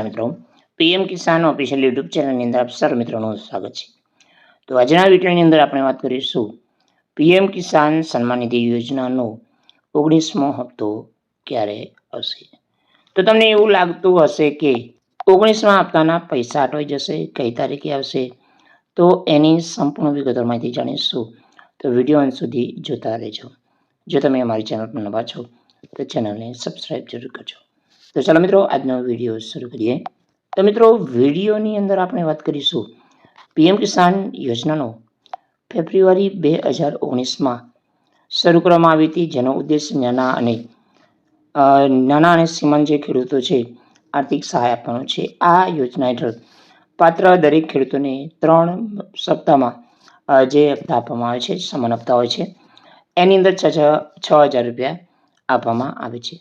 મિત્રો, પીએમ કિસાન official YouTube ચેનલની અંદર આપ સર્વ મિત્રોનું સ્વાગત છે. તો આજના વિડીયોની અંદર આપણે વાત કરીશું પીએમ કિસાન સન્માન નિધિ યોજનાનો 19મો હપ્તો ક્યારે આવશે. તો તમને એવું લાગતું હશે કે 19મા હપ્તાના પૈસા અટવાઈ જશે, કઈ તારીખે આવશે, તો એની સંપૂર્ણ વિગતવાર માહિતી જાણીશું. તો વિડીયો અંત સુધી જોતા રહેજો. જો તમે અમારી ચેનલ પર નવા છો તો ચેનલને સબસ્ક્રાઈબ જરૂર કરજો. તો ચાલો મિત્રો, આજનો વિડીયો શરૂ કરીએ. તો મિત્રો, વિડીયોની અંદર આપણે વાત કરીશું પીએમ કિસાન યોજનાનો ફેબ્રુઆરી 2019માં શરૂ કરવામાં આવી હતી, જેનો ઉદ્દેશ નાના અને સીમાંત જે ખેડૂતો છે આર્થિક સહાય આપવાનો છે. આ યોજના હેઠળ પાત્ર દરેક ખેડૂતોને 3 સપ્તાહમાં જે હપ્તા આપવામાં આવે છે, સમાન હપ્તા હોય છે, એની અંદર 6,000 રૂપિયા આપવામાં આવે છે.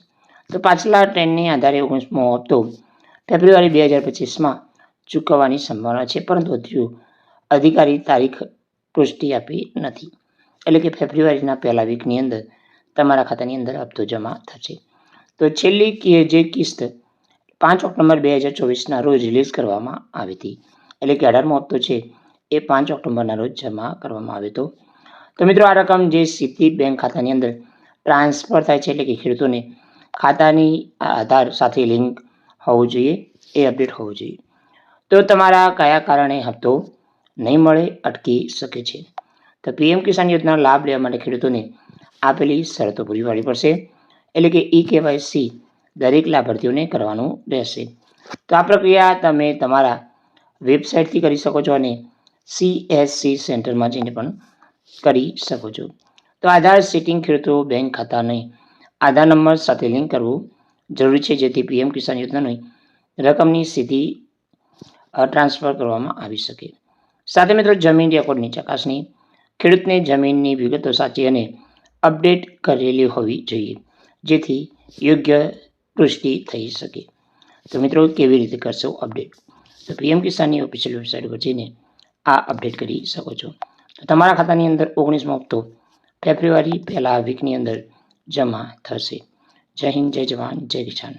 તો પાછલા ટ્રેન્ડની આધારે 19મો હપ્તો ફેબ્રુઆરી 2025માં ચૂકવવાની સંભાવના છે, પરંતુ હજુ અધિકારી તારીખ પુષ્ટિ આપી નથી. એટલે કે ફેબ્રુઆરીના પહેલા વીકની અંદર તમારા ખાતાની અંદર હપ્તો જમા થશે. તો છેલ્લી જે કિસ્ત 5 ઓક્ટોબર 2024ના રોજ રિલીઝ કરવામાં આવી હતી. એટલે કે 18મો હપ્તો છે એ 5 ઓક્ટોબરના રોજ જમા કરવામાં આવ્યો હતો. તો મિત્રો, આ રકમ જે સીધી બેંક ખાતાની અંદર ટ્રાન્સફર થાય છે, એટલે કે ખેડૂતોને ખાતાની આધાર સાથે લિંક હોવું જોઈએ, એ અપડેટ હોવું જોઈએ. તો તમારા કયા કારણે હપ્તો નહીં મળે, અટકી શકે છે. તો પીએમ કિસાન યોજના લાભ લેવા માટે ખેડૂતોને આપેલી શરતો પૂરી પાડવી પડશે. એટલે કે KYC દરેક લાભાર્થીઓને કરવાનું રહેશે. તો આ પ્રક્રિયા તમે તમારા વેબસાઇટથી કરી શકો છો અને CSC સેન્ટરમાં જઈને પણ કરી શકો છો. તો આધાર સેટિંગ, ખેડૂતો બેંક ખાતાને આધાર નંબર સાથે લિંક કરવું જરૂરી છે, જેથી પીએમ કિસાન યોજનાની રકમની સીધી ટ્રાન્સફર કરવામાં આવી શકે. સાથે મિત્રો, જમીન રેકોર્ડની ચકાસણી, ખેડૂતને જમીનની વિગતો સાચી અને અપડેટ કરેલી હોવી જોઈએ, જેથી યોગ્ય પુષ્ટિ થઈ શકે. તો મિત્રો, કેવી રીતે કરશો અપડેટ? તો પીએમ કિસાનની ઓફિશિયલ વેબસાઇટ પર જઈને આ અપડેટ કરી શકો છો. તો તમારા ખાતાની અંદર 19મો હપ્તો ફેબ્રુઆરી પહેલા વીકની અંદર જમા થશે. જય હિન્દ, જય જવાન, જય કિસાન.